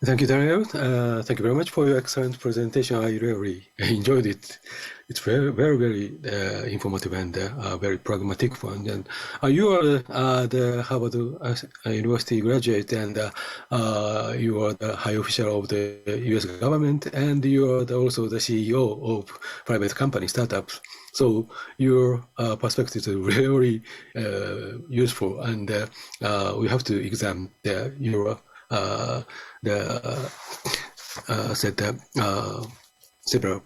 Thank you, Daniel. Thank you very much for your excellent presentation. I really enjoyed it. It's very informative and very pragmatic one. And you are the Harvard University graduate, and you are the high official of the U.S. government, and you are also the CEO of private company startups. So your perspective is really useful, and we have to examine your several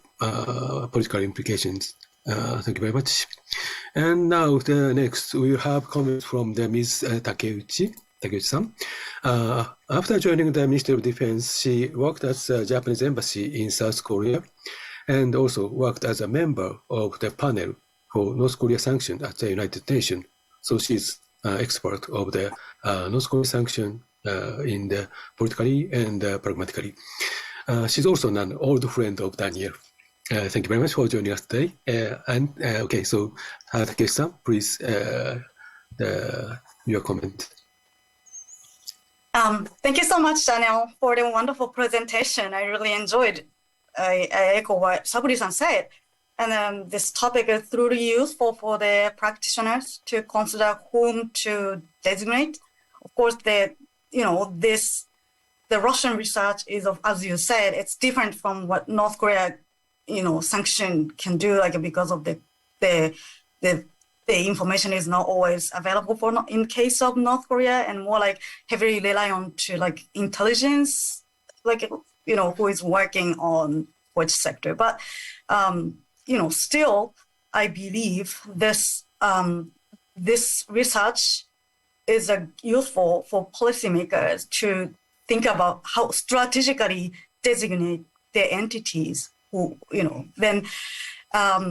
political implications. Thank you very much. And now next we have comments from the Ms. Takeuchi-san. After joining the Ministry of Defense, she worked at the Japanese Embassy in South Korea and also worked as a member of the panel for North Korea sanctions at the United Nations. So she's expert of the North Korea sanction in the politically and pragmatically. She's also an old friend of Daniel. Thank you very much for joining us today. Okay, so Takeuchi-san, please, your comment. Thank you so much, Daniel, for the wonderful presentation. I really enjoyed. I echo what Saburi-san said. And this topic is truly useful for the practitioners to consider whom to designate. Of course, the Russian research is, as you said, it's different from what North Korea, sanction can do, like because of the information is not always available in case of North Korea, and more like heavily rely on to like intelligence, like who is working on which sector. But still, I believe this this research is useful for policymakers to think about how strategically designate the entities who, then.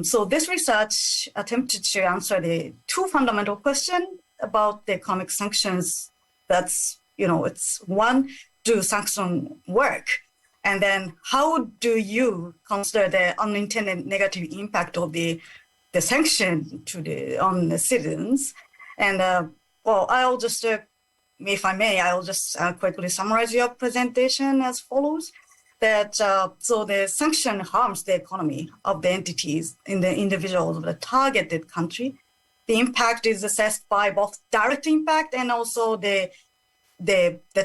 So this research attempted to answer the two fundamental questions about the economic sanctions. That's, it's one, do sanctions work? And then how do you consider the unintended negative impact of the sanction on the citizens? And I'll just, if I may, I'll just quickly summarize your presentation as follows. That so the sanction harms the economy of the entities in the individuals of the targeted country. The impact is assessed by both direct impact and also the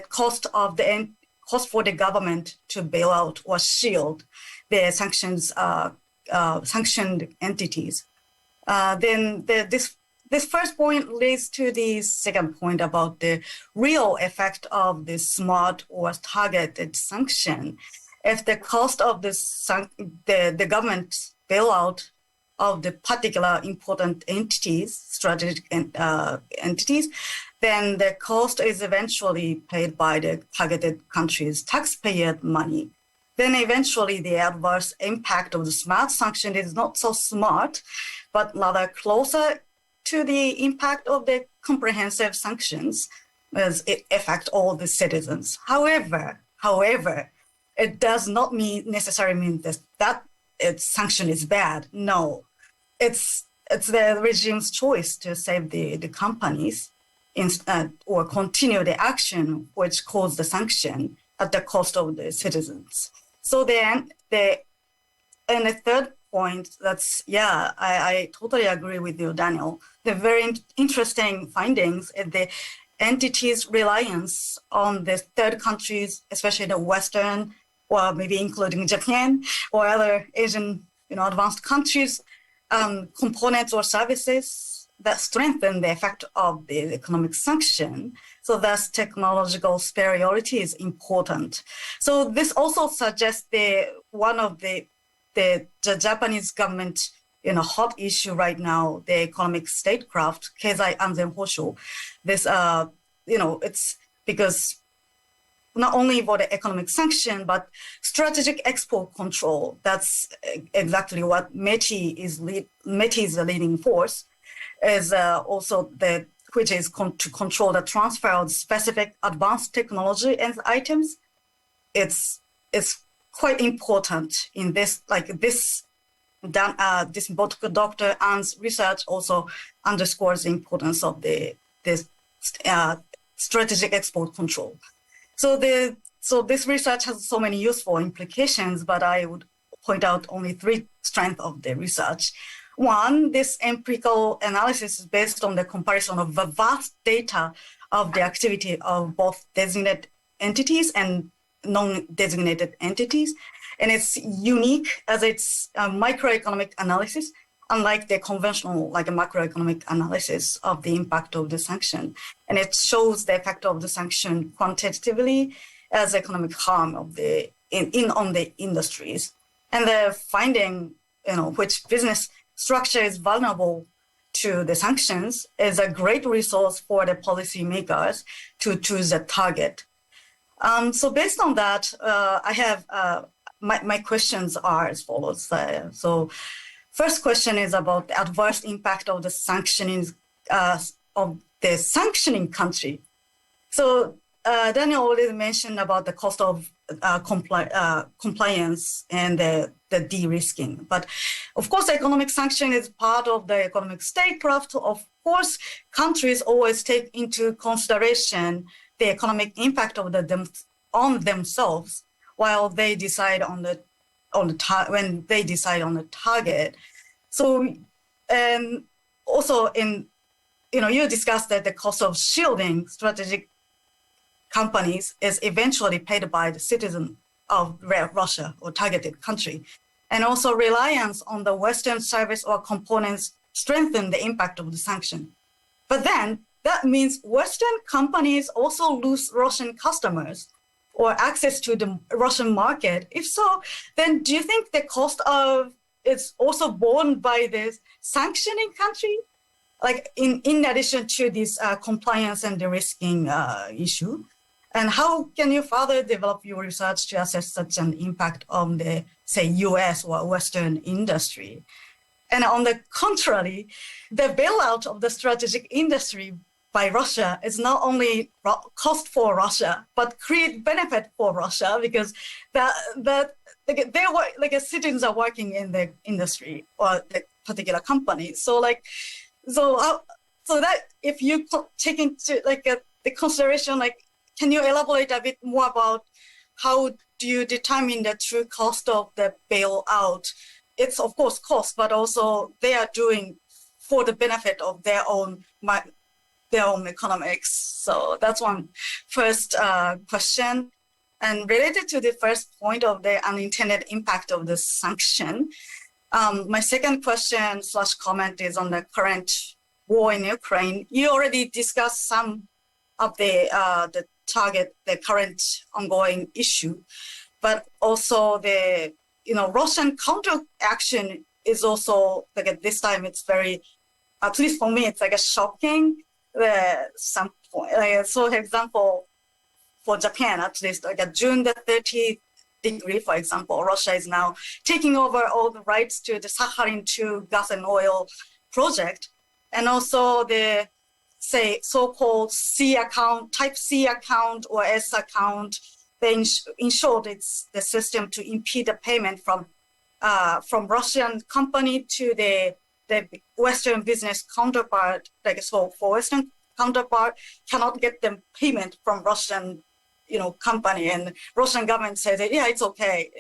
cost of the cost for the government to bail out or shield the sanctioned entities. Then this first point leads to the second point about the real effect of the smart or targeted sanction. If the cost of the government bailout of the particular important entities, strategic entities, then the cost is eventually paid by the targeted country's taxpayer money. Then eventually the adverse impact of the smart sanction is not so smart, but rather closer to the impact of the comprehensive sanctions as it affects all the citizens. However, it does not necessarily mean that its sanction is bad. No, it's the regime's choice to save the companies or continue the action which caused the sanction at the cost of the citizens. So then the third point, I totally agree with you, Daniel. The very interesting findings is the entities' reliance on the third countries, especially the Western, or maybe including Japan or other Asian, advanced countries, components or services that strengthen the effect of the economic sanction. So thus technological superiority is important. So this also suggests one of the Japanese government, hot issue right now, the economic statecraft, keizai anzen hosho. This, it's because not only for the economic sanction, but strategic export control. That's exactly what METI is the leading force, is also which is to control the transfer of specific advanced technology and items. It's quite important in this, this Dr. An's research also underscores the importance of this strategic export control. So the so this research has so many useful implications, but I would point out only 3 strengths of the research. One, this empirical analysis is based on the comparison of the vast data of the activity of both designated entities and non-designated entities. And it's unique as it's a microeconomic analysis, unlike the conventional, like a macroeconomic analysis of the impact of the sanction. And it shows the effect of the sanction quantitatively as economic harm of the on the industries. And the finding, which business structure is vulnerable to the sanctions is a great resource for the policymakers to choose a target. So based on that, I have my questions are as follows. So first question is about the adverse impact of the sanctioning of the sanctioning country. So Daniel already mentioned about the cost of compliance and the de-risking. But of course, economic sanction is part of the economic statecraft. Of course, countries always take into consideration the economic impact of on themselves while they decide on the when they decide on the target. So, and also you discussed that the cost of shielding strategic companies is eventually paid by the citizen of Russia or targeted country. And also reliance on the Western service or components strengthen the impact of the sanction. But then that means Western companies also lose Russian customers or access to the Russian market. If so, then do you think the cost of it's also borne by this sanctioning country? Like in addition to this compliance and de-risking issue? And how can you further develop your research to assess such an impact on the, say, US or Western industry? And on the contrary, the bailout of the strategic industry by Russia is not only cost for Russia, but create benefit for Russia because citizens are working in the industry or the particular company. So that if you take into the consideration, can you elaborate a bit more about how do you determine the true cost of the bailout? It's of course cost, but also they are doing for the benefit of their own economics. So that's one first question. And related to the first point of the unintended impact of the sanction, my second question / comment is on the current war in Ukraine. You already discussed some of the current ongoing issue, but also the Russian counteraction is also at this time it's very, at least for me, it's a shocking. Some point, so for example, for Japan at least, June the 30th degree, for example, Russia is now taking over all the rights to the Sakhalin-2 gas and oil project, and also the so-called C account, type C account or S account. In short, it's the system to impede the payment from Russian company to the Western business counterpart. So for Western counterpart cannot get them payment from Russian, company, and Russian government says that, yeah, it's okay.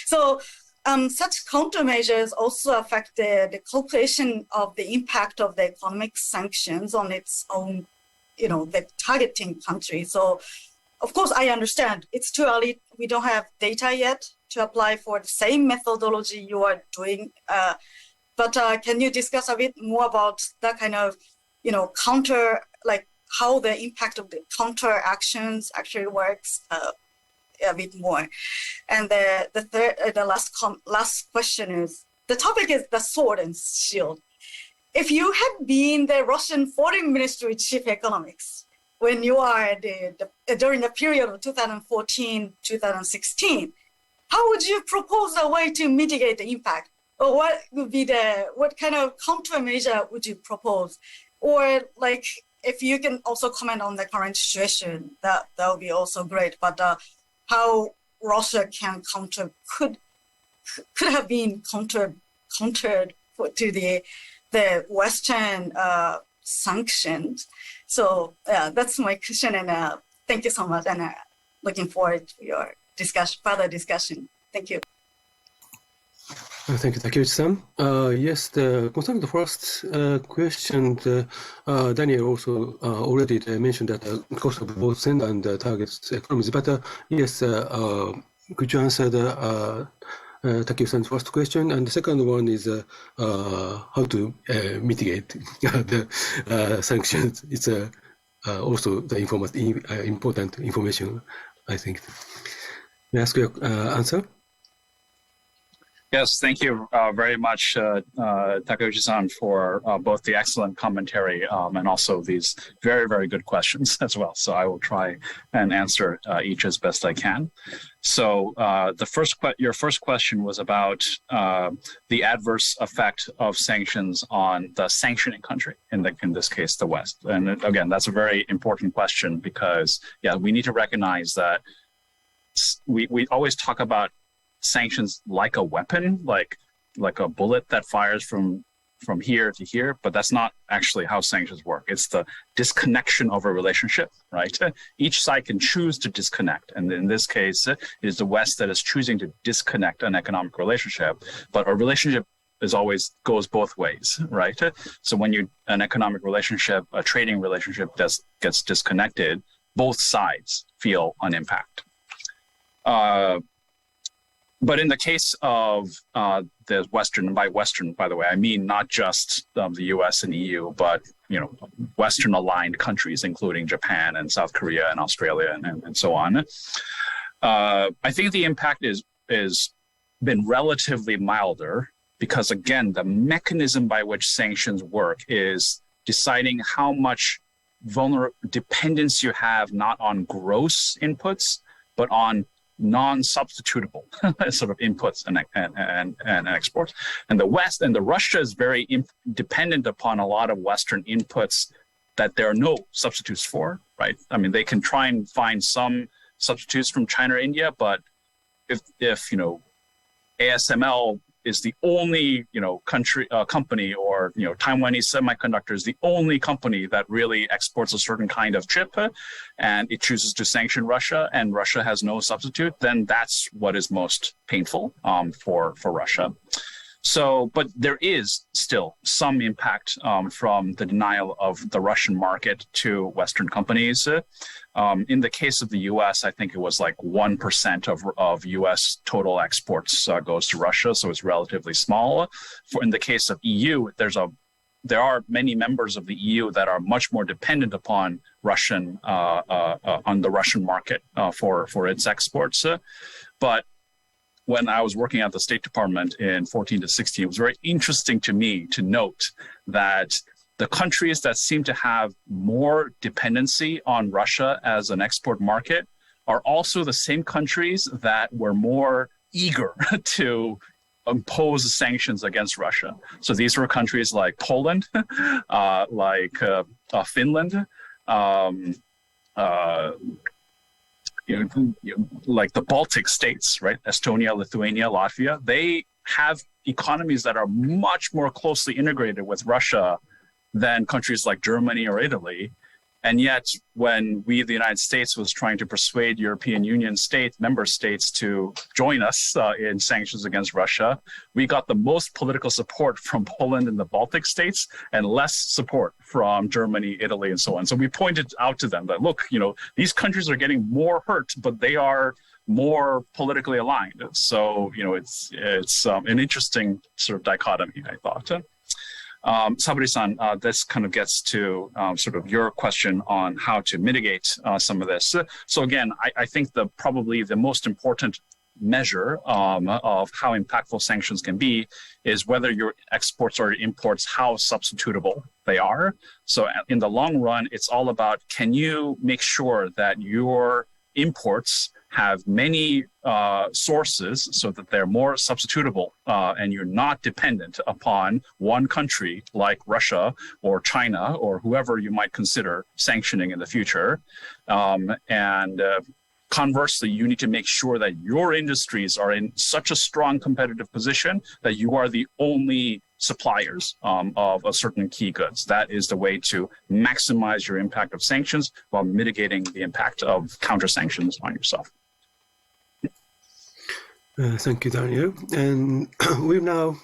So such countermeasures also affect the calculation of the impact of the economic sanctions on its own, the targeting country. So, of course, I understand it's too early. We don't have data yet to apply for the same methodology you are doing. But can you discuss a bit more about that kind of, counter, how the impact of the counter actions actually works a bit more? And the last question is, the topic is the sword and shield. If you had been the Russian Foreign Ministry chief economics when you are during the period of 2014-2016, how would you propose a way to mitigate the impact? Or what kind of countermeasure would you propose? Or if you can also comment on the current situation, that would be also great. But how Russia can could have been countered to the Western sanctions. So that's my question, and thank you so much. And looking forward to your further discussion. Thank you. Thank you, Takeuchi-san. Yes, concerning the first question, Daniel also already mentioned that the cost of both send and target economies. But yes, could you answer Takeuchi-san's first question? And the second one is how to mitigate the sanctions. It's also the important information, I think. May I ask your answer? Yes, thank you very much, Takeuchi-san, for both the excellent commentary and also these very, very good questions as well. So I will try and answer each as best I can. So your first question was about the adverse effect of sanctions on the sanctioning country, in this case, the West. And again, that's a very important question because, yeah, we need to recognize that we always talk about sanctions like a weapon, like a bullet that fires from here to here, but that's not actually how sanctions work. It's the disconnection of a relationship, right? Each side can choose to disconnect, and in this case, it is the West that is choosing to disconnect an economic relationship. But a relationship always goes both ways, right? So when an economic relationship, a trading relationship gets disconnected, both sides feel an impact. But in the case of the Western, and by Western, by the way, I mean not just the U.S. and EU, but Western-aligned countries, including Japan and South Korea and Australia and so on. I think the impact is been relatively milder because, again, the mechanism by which sanctions work is deciding how much dependence you have not on gross inputs, but on non-substitutable sort of inputs and exports. And the West and Russia is very dependent upon a lot of Western inputs that there are no substitutes for, right? I mean, they can try and find some substitutes from China or India, but if ASML is the only company, or Taiwanese Semiconductor is the only company that really exports a certain kind of chip, and it chooses to sanction Russia, and Russia has no substitute, then that's what is most painful for Russia. So, but there is still some impact from the denial of the Russian market to Western companies. In the case of the U.S., I think it was like 1% of U.S. total exports goes to Russia, so it's relatively small. In the case of EU, there are many members of the EU that are much more dependent upon on the Russian market for its exports, but when I was working at the State Department in 14 to 16, it was very interesting to me to note that the countries that seem to have more dependency on Russia as an export market are also the same countries that were more eager to impose sanctions against Russia. So these were countries like Poland, like Finland, like the Baltic states, right? Estonia, Lithuania, Latvia, they have economies that are much more closely integrated with Russia than countries like Germany or Italy. And yet, when we, the United States, was trying to persuade European Union member states to join us in sanctions against Russia, we got the most political support from Poland and the Baltic states and less support from Germany, Italy, and so on. So we pointed out to them that, look, these countries are getting more hurt, but they are more politically aligned. So, it's an interesting sort of dichotomy, I thought. Saburi-san, this kind of gets to sort of your question on how to mitigate some of this. So again, I think probably the most important measure of how impactful sanctions can be is whether your exports or imports, how substitutable they are. So in the long run, it's all about, can you make sure that your imports have many sources so that they're more substitutable and you're not dependent upon one country like Russia or China or whoever you might consider sanctioning in the future. Conversely, you need to make sure that your industries are in such a strong competitive position that you are the only suppliers of a certain key goods. That is the way to maximize your impact of sanctions while mitigating the impact of counter sanctions on yourself. Thank you, Daniel. And we'll now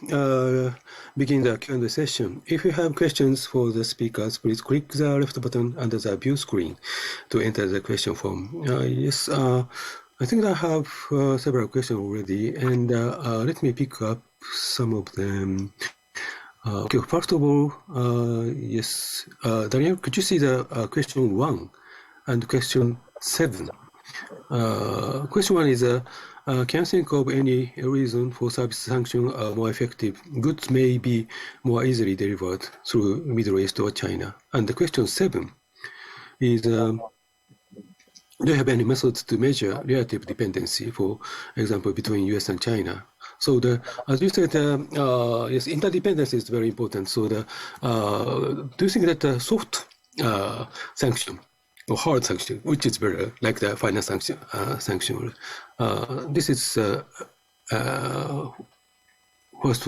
begin the Q&A session. If you have questions for the speakers, please click the left button under the view screen to enter the question form. Yes, I think I have several questions already, and let me pick up some of them. Okay, first of all, yes, Daniel, could you see the question 1 and question 7? Question 1 is, can you think of any reason for service sanctions are more effective? Goods may be more easily delivered through Middle East or China. And the question 7 is, do you have any methods to measure relative dependency, for example, between US and China? So as you said, yes, interdependency is very important. So do you think that soft sanction or hard sanction, which is better, like the final sanction, this is first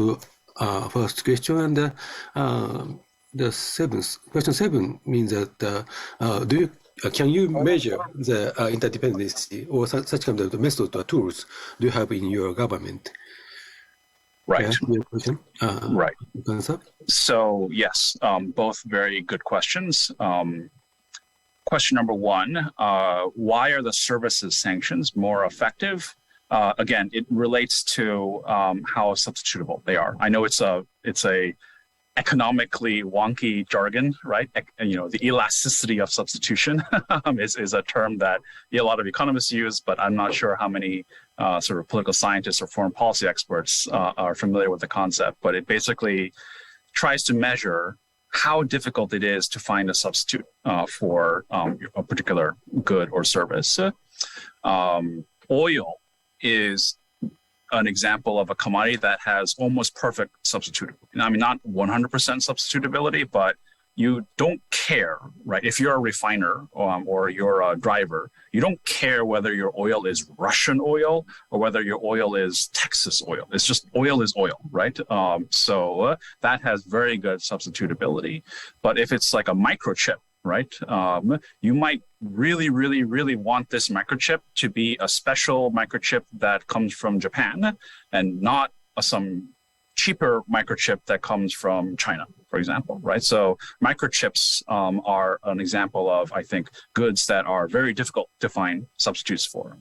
question, and the question 7 means that can you measure the interdependency or such kind of methods or tools do you have in your government? Right. Yeah, right. So yes, both very good questions. Question number 1, why are the services sanctions more effective? Again, it relates to how substitutable they are. I know it's a economically wonky jargon, right? The elasticity of substitution is a term that a lot of economists use, but I'm not sure how many sort of political scientists or foreign policy experts are familiar with the concept. But it basically tries to measure how difficult it is to find a substitute for a particular good or service. Oil is an example of a commodity that has almost perfect substitutability. I mean, not 100% substitutability, but you don't care, right? If you're a refiner or you're a driver, you don't care whether your oil is Russian oil or whether your oil is Texas oil. It's just oil is oil, right? So that has very good substitutability. But if it's like a microchip, right? You might really, really, really want this microchip to be a special microchip that comes from Japan and not some cheaper microchip that comes from China, for example, right? So microchips are an example of, I think, goods that are very difficult to find substitutes for.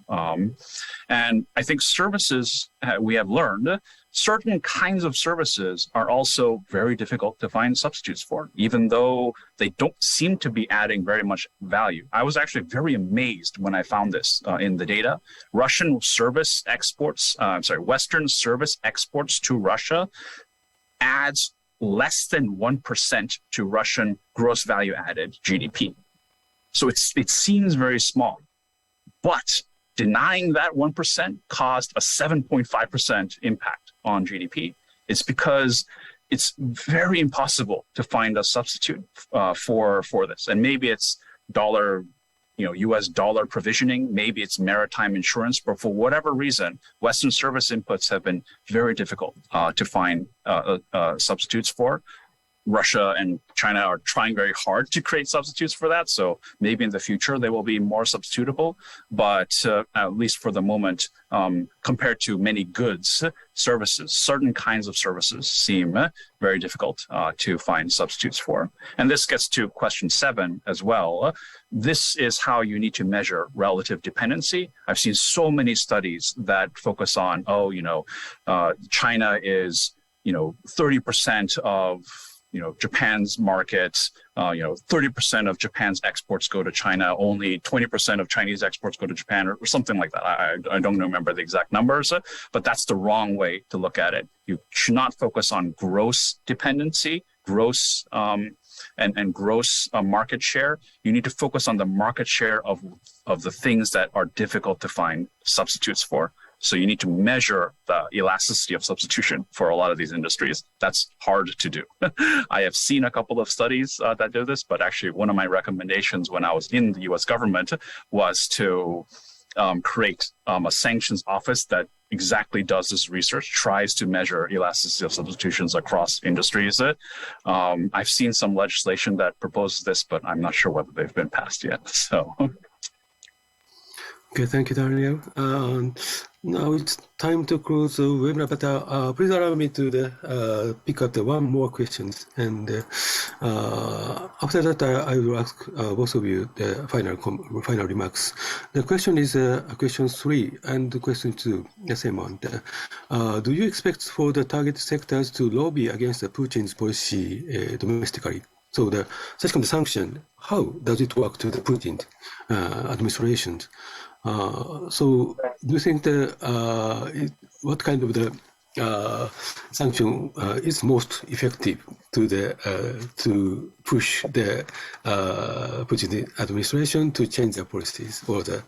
And I think services, we have learned, certain kinds of services are also very difficult to find substitutes for, even though they don't seem to be adding very much value. I was actually very amazed when I found this in the data. Western service exports to Russia adds less than 1% to Russian gross value added GDP. So it seems very small, but denying that 1% caused a 7.5% impact on GDP. It's because it's very impossible to find a substitute for this. And maybe it's US dollar provisioning, maybe it's maritime insurance, but for whatever reason, Western service inputs have been very difficult to find substitutes for. Russia and China are trying very hard to create substitutes for that. So maybe in the future, they will be more substitutable. But at least for the moment, compared to many goods, services, certain kinds of services seem very difficult to find substitutes for. And this gets to question 7 as well. This is how you need to measure relative dependency. I've seen so many studies that focus on, China is, 30% of Japan's market, 30% of Japan's exports go to China, only 20% of Chinese exports go to Japan, or something like that. I don't remember the exact numbers, but that's the wrong way to look at it. You should not focus on gross dependency, gross market share. You need to focus on the market share of the things that are difficult to find substitutes for. So you need to measure the elasticity of substitution for a lot of these industries. That's hard to do. I have seen a couple of studies that do this, but actually one of my recommendations when I was in the US government was to create a sanctions office that exactly does this research, tries to measure elasticity of substitutions across industries. I've seen some legislation that proposes this, but I'm not sure whether they've been passed yet. So. Okay, thank you, Daniel. Now it's time to close the webinar, but please allow me to pick up the one more questions. And after that, I will ask both of you the final remarks. The question is question 3 and question 2, the same one. Do you expect for the target sectors to lobby against Putin's policy domestically? So the second sanction, how does it work to the Putin administration? So do you think what kind of the sanction is most effective to push the Putin administration to change their policies or the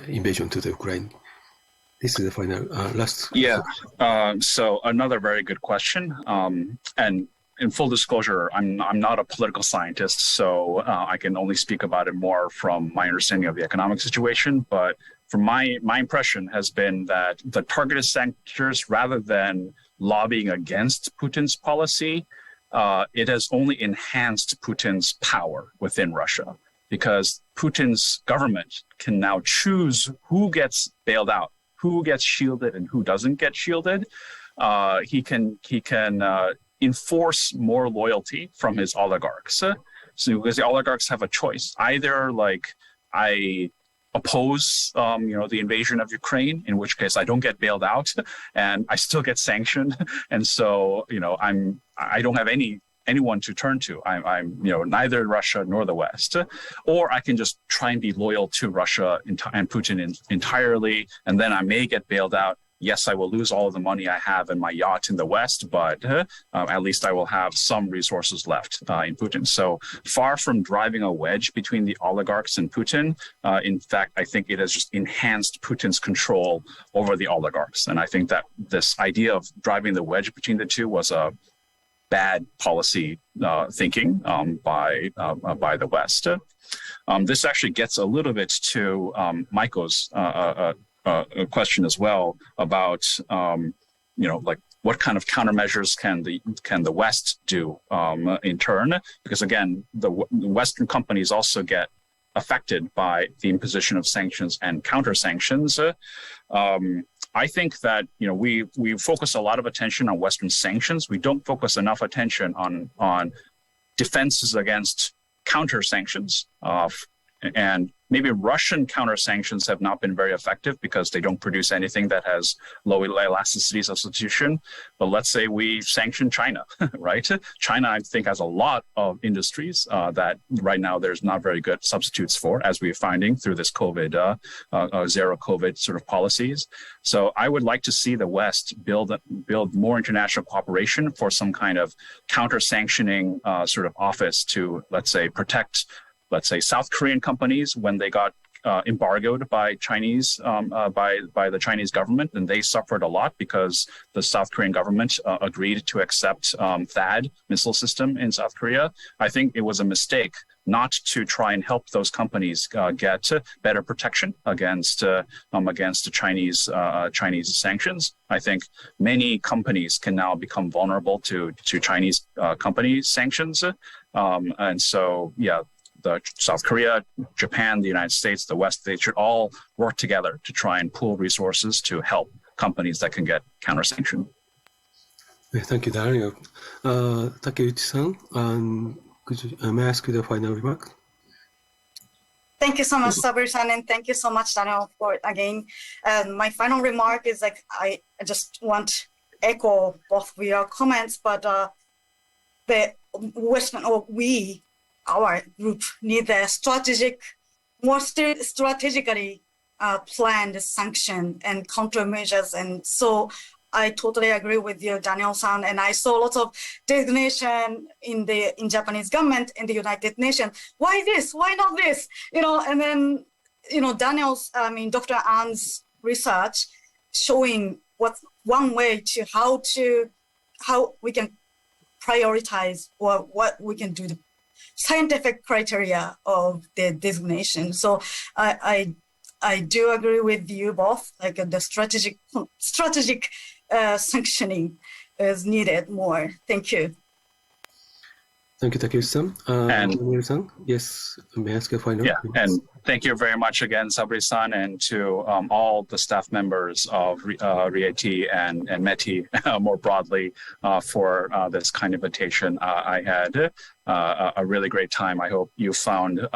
invasion to the Ukraine? This is the final last. Yeah. So another very good question. And in full disclosure, I'm not a political scientist, so I can only speak about it more from my understanding of the economic situation. But from my impression has been that the targeted sanctions, rather than lobbying against Putin's policy, it has only enhanced Putin's power within Russia, because Putin's government can now choose who gets bailed out, who gets shielded, and who doesn't get shielded. He can enforce more loyalty from his oligarchs. So because the oligarchs have a choice, either like I oppose the invasion of Ukraine, in which case I don't get bailed out and I still get sanctioned, and so I don't have anyone to turn to. I'm neither Russia nor the West, or I can just try and be loyal to Russia and Putin entirely, and then I may get bailed out. Yes, I will lose all of the money I have in my yacht in the West, but at least I will have some resources left in Putin. So far from driving a wedge between the oligarchs and Putin, in fact, I think it has just enhanced Putin's control over the oligarchs. And I think that this idea of driving the wedge between the two was a bad policy thinking by the West. This actually gets a little bit to Maiko's a question as well about like what kind of countermeasures can the West do in turn, because again the Western companies also get affected by the imposition of sanctions and counter sanctions. I think that we focus a lot of attention on Western sanctions. We don't focus enough attention on defenses against counter sanctions. And maybe Russian counter sanctions have not been very effective because they don't produce anything that has low elasticity substitution. But let's say we sanction China, right? China, I think, has a lot of industries that right now there's not very good substitutes for, as we're finding through this zero COVID sort of policies. So I would like to see the West build more international cooperation for some kind of counter sanctioning sort of office to, let's say, protect South Korean companies when they got embargoed by Chinese by the Chinese government, and they suffered a lot because the South Korean government agreed to accept THAAD missile system in South Korea. I think it was a mistake not to try and help those companies get better protection against Chinese sanctions. I think many companies can now become vulnerable to Chinese company sanctions, and so South Korea, Japan, the United States, the West, they should all work together to try and pool resources to help companies that can get counter-sanctioned. Thank you, Daniel. Takeuchi-san, may I ask you the final remark? Thank you so much, Saburi-san, and thank you so much, Daniel, for it again. My final remark is I just want to echo both of your comments, but the Western, our group need a more strategically planned sanction and countermeasures. And so I totally agree with you, Daniel-san. And I saw lots of designation in Japanese government, in the United Nations. Why this? Why not this? And then, Dr. An's research showing what's one way to how we can prioritize or what we can do, the scientific criteria of the designation. So I I do agree with you both. Like the strategic sanctioning is needed more. Thank you. Thank you, Takeuchi-san. Daniel-san, yes, may I ask a final? Yeah, and thank you very much again, Saburi-san, and to all the staff members of RIETI and METI more broadly for this kind invitation. I had a really great time. I hope you found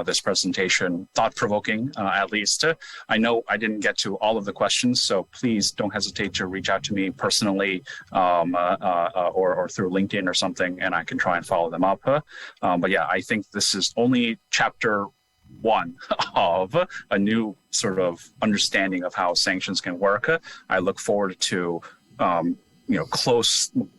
this presentation thought-provoking, at least. I know I didn't get to all of the questions, so please don't hesitate to reach out to me personally or through LinkedIn or something, and I can try and follow them up. But yeah, I think this is only chapter 1 of a new sort of understanding of how sanctions can work. I look forward to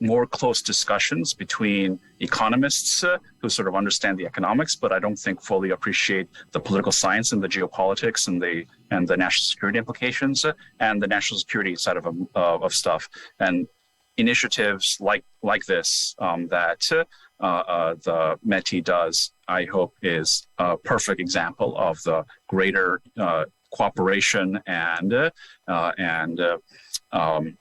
more close discussions between economists who sort of understand the economics, but I don't think fully appreciate the political science and the geopolitics and the national security implications and the national security side of stuff. And initiatives like this that the METI does, I hope, is a perfect example of the greater cooperation and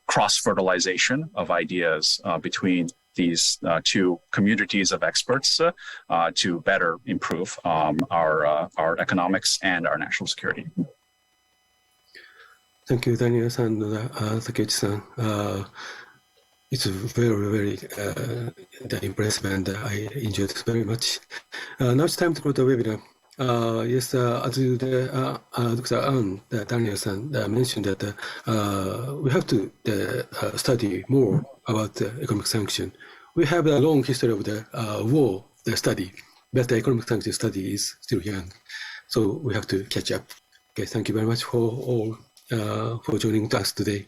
cross-fertilization of ideas between these two communities of experts to better improve our economics and our national security. Thank you, Daniel-san and Takeuchi-san. It's very, very impressive, and I enjoyed it very much. Now it's time to close the webinar. Yes, as Dr. An, Daniel-san mentioned that we have to study more about economic sanction. We have a long history of the war study, but the economic sanction study is still young, so we have to catch up. Okay, thank you very much for all for joining us today.